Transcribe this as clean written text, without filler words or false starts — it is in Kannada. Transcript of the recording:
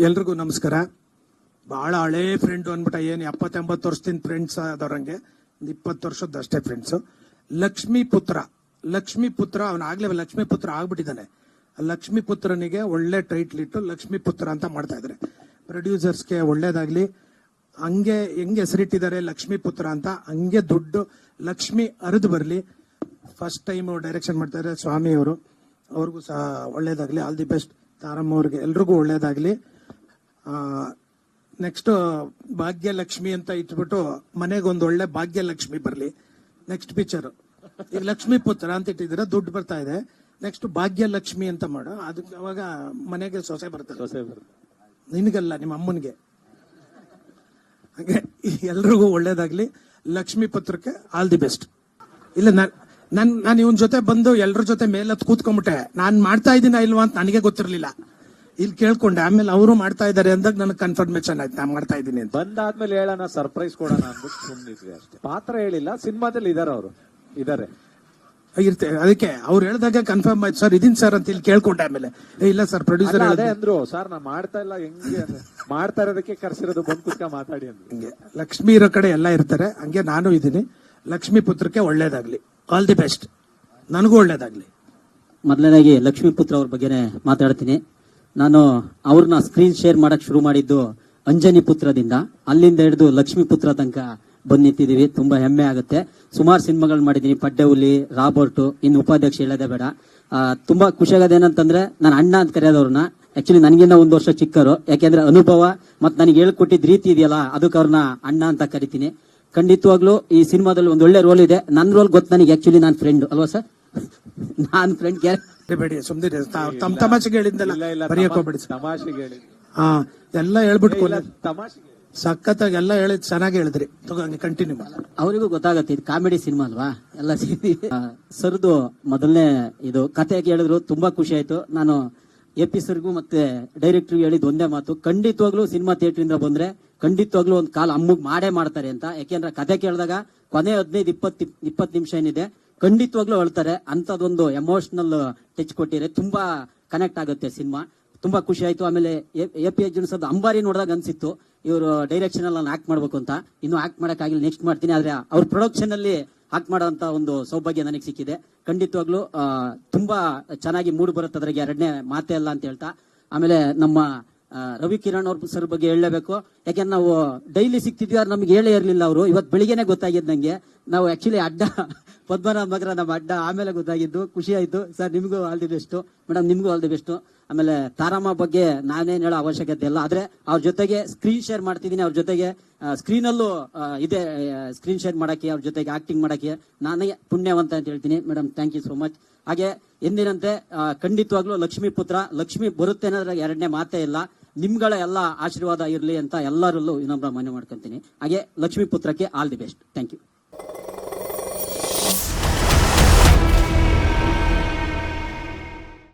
ಎಲ್ರಿಗೂ ನಮಸ್ಕಾರ. ಬಹಳ ಹಳೇ ಫ್ರೆಂಡ್ ಅಂದ್ಬಿಟ್ಟ, ಏನು 70-80 ವರ್ಷದಿಂದ ಫ್ರೆಂಡ್ಸ್ ಆದವ್ರಂಗೆ, ಒಂದು 20 ವರ್ಷದ ಅಷ್ಟೇ ಫ್ರೆಂಡ್ಸ್. ಲಕ್ಷ್ಮೀಪುತ್ರ ಅವನಾಗ್ಲೇ ಲಕ್ಷ್ಮೀಪುತ್ರ ಆಗ್ಬಿಟ್ಟಿದ್ದಾನೆ. ಲಕ್ಷ್ಮೀಪುತ್ರನಿಗೆ ಒಳ್ಳೆ ಟೈಟ್ಲ್ ಇಟ್ಟು ಲಕ್ಷ್ಮೀಪುತ್ರ ಅಂತ ಮಾಡ್ತಾ ಇದ್ದಾರೆ. ಪ್ರೊಡ್ಯೂಸರ್ಸ್ಗೆ ಒಳ್ಳೇದಾಗ್ಲಿ. ಹಂಗೆ ಹೆಂಗೆ ಹೆಸರಿಟ್ಟಿದ್ದಾರೆ ಲಕ್ಷ್ಮೀಪುತ್ರ ಅಂತ, ಹಂಗೆ ದುಡ್ಡು ಲಕ್ಷ್ಮಿ ಹರಿದು ಬರಲಿ. ಫಸ್ಟ್ ಟೈಮ್ ಡೈರೆಕ್ಷನ್ ಮಾಡ್ತಾ ಇದ್ದಾರೆ ಸ್ವಾಮಿ ಅವರು, ಅವ್ರಿಗೂ ಸಹ ಒಳ್ಳೇದಾಗ್ಲಿ. All the best. ತಾರಮ್ಮ ಅವ್ರಿಗೆ ಎಲ್ರಿಗೂ ಒಳ್ಳೇದಾಗ್ಲಿ. ನೆಕ್ಸ್ಟ್ ಭಾಗ್ಯಲಕ್ಷ್ಮಿ ಅಂತ ಇಟ್ಬಿಟ್ಟು ಮನೆಗೆ ಒಂದು ಒಳ್ಳೆ ಭಾಗ್ಯಲಕ್ಷ್ಮಿ ಬರಲಿ. ನೆಕ್ಸ್ಟ್ ಪಿಕ್ಚರ್ ಈಗ ಲಕ್ಷ್ಮೀಪುತ್ರ ಅಂತ ಇಟ್ಟಿದ್ದೀರಾ, ದುಡ್ಡು ಬರ್ತಾ ಇದೆ. ನೆಕ್ಸ್ಟ್ ಭಾಗ್ಯಲಕ್ಷ್ಮಿ ಅಂತ ಮಾಡು, ಅದಕ್ಕೆ ಅವಾಗ ಮನೆಗೆ ಸೊಸೆ ಬರ್ತದೆ. ನಿನಗಲ್ಲ, ನಿಮ್ಮ ಅಮ್ಮನಿಗೆ. ಹಾಗೆ ಎಲ್ರಿಗೂ ಒಳ್ಳೇದಾಗ್ಲಿ. ಲಕ್ಷ್ಮೀಪುತ್ರಕ್ಕೆ ಆಲ್ ದಿ ಬೆಸ್ಟ್. ಇಲ್ಲ, ನಾನು ಇವನ್ ಜೊತೆ ಬಂದು ಎಲ್ರ ಜೊತೆ ಮೇಲತ್ ಕೂತ್ಕೊಂಡ್ಬಿಟ್ಟೆ. ನಾನ್ ಮಾಡ್ತಾ ಇದ್ದೀನ ಇಲ್ವಾ ಅಂತ ನನಗೆ ಗೊತ್ತಿರ್ಲಿಲ್ಲ. ಇಲ್ಲಿ ಕೇಳ್ಕೊಂಡೆ, ಆಮೇಲೆ ಅವರು ಮಾಡ್ತಾ ಇದಾರೆ ಅಂದಾಗ ನನಗೆ ಕನ್ಫರ್ಮೇಶನ್ ಆಯ್ತು ನಾ ಮಾಡ್ತಾ ಇದ್ದೀನಿ ಅಂತ. ಬಂದಾದ್ಮೇಲೆ ಹೇಳೋಣ, ಸರ್ಪ್ರೈಸ್ ಕೊಡೋಣ ಅಂದ್ಬಿಟ್ಟು ಸುಮ್ಮನಿದ್ವಿ ಅಷ್ಟೇ. ಪಾತ್ರ ಹೇಳಿಲ್ಲ, ಸಿನಿಮಾದಲ್ಲಿ ಇದಾರೆ ಇರ್ತೇವೆ. ಅದಕ್ಕೆ ಅವ್ರು ಹೇಳಿದಾಗ ಕನ್ಫರ್ಮ್ ಆಯ್ತು, ಸರ್ ಇದೀನ್ ಸರ್ ಅಂತ ಇಲ್ಲಿ ಕೇಳ್ಕೊಂಡೆ. ಆಮೇಲೆ ಇಲ್ಲ ಸರ್ ಪ್ರೊಡ್ಯೂಸರ್ ಅದೇ ಅಂದ್ರು, ಸರ್ ನಾ ಮಾಡ್ತಾ ಇಲ್ಲ, ಹೆಂಗೆ ಮಾಡ್ತಾ ಇರೋದಕ್ಕೆ ಕರ್ಸಿರೋದು, ಬಂದ್ ಕುತ್ಕ ಮಾತಾಡಿ ಅಂದ್ರು. ಹಂಗೆ ಲಕ್ಷ್ಮಿ ಇರೋ ಕಡೆ ಎಲ್ಲ ಇರ್ತಾರೆ, ಹಂಗೆ ನಾನು ಇದ್ದೀನಿ. ಲಕ್ಷ್ಮೀ ಪುತ್ರಕ್ಕೆ ಒಳ್ಳೇದಾಗ್ಲಿ, ಆಲ್ ದಿ ಬೆಸ್ಟ್. ನನಗೂ ಒಳ್ಳೇದಾಗ್ಲಿ. ಮೊದಲನೇದಾಗಿ ಲಕ್ಷ್ಮೀಪುತ್ರ ಅವ್ರ ಬಗ್ಗೆನೆ ಮಾತಾಡ್ತೀನಿ. ನಾನು ಅವ್ರನ್ನ ಸ್ಕ್ರೀನ್ ಶೇರ್ ಮಾಡಕ್ ಶುರು ಮಾಡಿದ್ದು ಅಂಜನಿ ಪುತ್ರದಿಂದ, ಅಲ್ಲಿಂದ ಹಿಡಿದು ಲಕ್ಷ್ಮೀಪುತ್ರ ತನಕ ಬಂದ್ ನಿಂತಿದೀವಿ. ತುಂಬಾ ಹೆಮ್ಮೆ ಆಗುತ್ತೆ. ಸುಮಾರು ಸಿನಿಮಾಗಳು ಮಾಡಿದೀನಿ, ಪಡ್ಡೆ ಹುಲಿ, ರಾಬರ್ಟು, ಇನ್ನು ಉಪಾಧ್ಯಕ್ಷ ಹೇಳೋದೇ ಬೇಡ. ತುಂಬಾ ಖುಷಿ ಆಗೋದು ಏನಂತಂದ್ರೆ, ನಾನು ಅಣ್ಣ ಅಂತ ಕರೆಯೋದವ್ರನ್ನ ಆಕ್ಚುಲಿ ನನಗಿನ್ನ 1 ವರ್ಷ ಚಿಕ್ಕರು. ಯಾಕೆಂದ್ರೆ ಅನುಭವ ಮತ್ತೆ ನನಗೆ ಹೇಳ್ಕೊಟ್ಟಿದ್ ರೀತಿ ಇದೆಯಲ್ಲ, ಅದಕ್ಕೆ ಅವ್ರನ್ನ ಅಣ್ಣ ಅಂತ ಕರಿತೀನಿ. ಖಂಡಿತವಾಗ್ಲೂ ಈ ಸಿನಿಮಾದಲ್ಲಿ ಒಂದು ಒಳ್ಳೆ ರೋಲ್ ಇದೆ. ನನ್ನ ರೋಲ್ ಗೊತ್ತು ನನಗೆ. ಆಕ್ಚುಲಿ ನಾನು ಫ್ರೆಂಡ್ ಅಲ್ವಾ ಸರ್, ನಾನ್ ಫ್ರೆಂಡ್ ಬೇಡಿ ಸುಮ್ದಿರಿ. ತಮ್ಮ ತಮಾಷೆಗೆ ಹೇಳಿದ್ದಲ್ಲ, ಬರೆಯಕ್ ಹೋಗ್ಬೇಡಿ. ತಮಾಷೆಗೆ ಹೇಳಿ ಎಲ್ಲ ಹೇಳ್ಬಿಟ್ಟು ತಮಾಷೆಗೆ ಸಖತ್ತಾಗಿ ಎಲ್ಲ ಹೇಳಿದ್ ಚೆನ್ನಾಗಿ ಹೇಳಿದ್ರಿ. ಕಂಟಿನ್ಯೂ ಮಾಡಿ. ಅವರಿಗೂ ಗೊತ್ತಾಗತ್ತೆ ಇದು ಕಾಮಿಡಿ ಸಿನಿಮಾ ಅಲ್ವಾ ಎಲ್ಲ. ಸರ್ದು ಮೊದಲನೇ ಇದು ಕತೆ ಕೇಳಿದ್ರು, ತುಂಬಾ ಖುಷಿ ಆಯ್ತು. ನಾನು ಎಪಿ ಸರ್ಗೂ ಮತ್ತೆ ಡೈರೆಕ್ಟರ್ಗೂ ಹೇಳಿದ್ ಒಂದೇ ಮಾತು, ಖಂಡಿತವಾಗ್ಲೂ ಸಿನಿಮಾ ಥಿಯೇಟರ್ ಇಂದ ಬಂದ್ರೆ ಖಂಡಿತವಾಗ್ಲೂ ಒಂದು ಕಾಲ್ ಅಮ್ಮಗ್ ಮಾಡೇ ಮಾಡ್ತಾರೆ ಅಂತ. ಯಾಕೆಂದ್ರೆ ಕತೆ ಕೇಳಿದಾಗ ಕೊನೆ 15-20 ನಿಮಿಷ ಏನಿದೆ ಖಂಡಿತವಾಗ್ಲೂ ಅಳ್ತಾರೆ. ಅಂತದೊಂದು ಎಮೋಷನಲ್ ಟಚ್ ಕೊಟ್ಟಿದ್ರೆ ತುಂಬಾ ಕನೆಕ್ಟ್ ಆಗುತ್ತೆ ಸಿನಿಮಾ. ತುಂಬಾ ಖುಷಿ ಆಯ್ತು. ಆಮೇಲೆ ಎಪಿ ಅರ್ಜುನ್ ಅಂಬಾರಿ ನೋಡಿದಾಗ ಅನ್ಸಿತ್ತು ಇವರು ಡೈರೆಕ್ಷನ್ ಅಲ್ಲಿ ಆಕ್ಟ್ ಮಾಡ್ಬೇಕು ಅಂತ. ಇನ್ನು ಆಕ್ಟ್ ಮಾಡಕ್ ಆಗಿಲ್ಲ, ನೆಕ್ಸ್ಟ್ ಮಾಡ್ತೀನಿ. ಆದ್ರೆ ಅವ್ರ ಪ್ರೊಡಕ್ಷನ್ ಅಲ್ಲಿ ಆಕ್ಟ್ ಮಾಡೋಂತ ಒಂದು ಸೌಭಾಗ್ಯ ನನಗೆ ಸಿಕ್ಕಿದೆ. ಖಂಡಿತವಾಗ್ಲೂ ತುಂಬಾ ಚೆನ್ನಾಗಿ ಮೂಡ್ ಬರುತ್ತೆ, ಅದ್ರಾಗೆ ಎರಡನೇ ಮಾತೆ ಅಲ್ಲ ಅಂತ ಹೇಳ್ತಾ. ಆಮೇಲೆ ನಮ್ಮ ರವಿ ಕಿರಣ್ ಅವ್ರ ಸರ್ ಬಗ್ಗೆ ಹೇಳಲೇಬೇಕು. ಯಾಕೆಂದ್ರೆ ನಾವು ಡೈಲಿ ಸಿಗ್ತಿದ್ವಿ, ಅವ್ರು ನಮ್ಗೆ ಹೇಳೇ ಇರ್ಲಿಲ್ಲ. ಅವರು ಇವತ್ತು ಬೆಳಿಗ್ಗೆನೆ ಗೊತ್ತಾಗಿದ್ದು ನಂಗೆ. ನಾವು ಆಕ್ಚುಲಿ ಅಡ್ಡ ಪದ್ಮನಾಭ ಮಗರ ನಮ್ಮ ಅಡ್ಡ ಆಮೇಲೆ ಗೊತ್ತಾಗಿದ್ದು. ಖುಷಿ ಆಯ್ತು ಸರ್, ನಿಮ್ಗೂ ಆಲ್ ದಿ ಬೆಸ್ಟ್. ಮೇಡಮ್ ನಿಮ್ಗೂ ಆಲ್ ದಿ ಬೆಸ್ಟ್. ಆಮೇಲೆ ತಾರಮ್ಮ ಬಗ್ಗೆ ನಾನೇನ್ ಹೇಳೋ ಅವಶ್ಯಕತೆ ಇಲ್ಲ. ಆದ್ರೆ ಅವ್ರ ಜೊತೆಗೆ ಸ್ಕ್ರೀನ್ ಶೇರ್ ಮಾಡ್ತಿದ್ದೀನಿ, ಅವ್ರ ಜೊತೆಗೆ ಸ್ಕ್ರೀನ್ ಅಲ್ಲೂ ಇದೆ ಸ್ಕ್ರೀನ್ ಶೇರ್ ಮಾಡಕ್ಕೆ, ಅವ್ರ ಜೊತೆಗೆ ಆಕ್ಟಿಂಗ್ ಮಾಡಕ್ಕೆ ನಾನೇ ಪುಣ್ಯವಂತ ಅಂತ ಹೇಳ್ತೀನಿ. Madam thank you so much. ಹಾಗೆ ಎಂದಿನಂತೆ ಖಂಡಿತವಾಗ್ಲೂ ಲಕ್ಷ್ಮೀಪುತ್ರ ಲಕ್ಷ್ಮಿ ಬರುತ್ತೆ ಅನ್ನೋದ್ರಾಗ ಎರಡನೇ ಮಾತೇ ಇಲ್ಲ. ನಿಮ್ಗಳ ಎಲ್ಲ ಆಶೀರ್ವಾದ ಇರಲಿ ಅಂತ ಎಲ್ಲರಲ್ಲೂ ಇನ್ನೊಬ್ಬರ ಮನೆ ಮಾಡ್ಕೊಂತೀನಿ. ಹಾಗೆ ಲಕ್ಷ್ಮೀಪುತ್ರಕ್ಕೆ all the best. Thank you.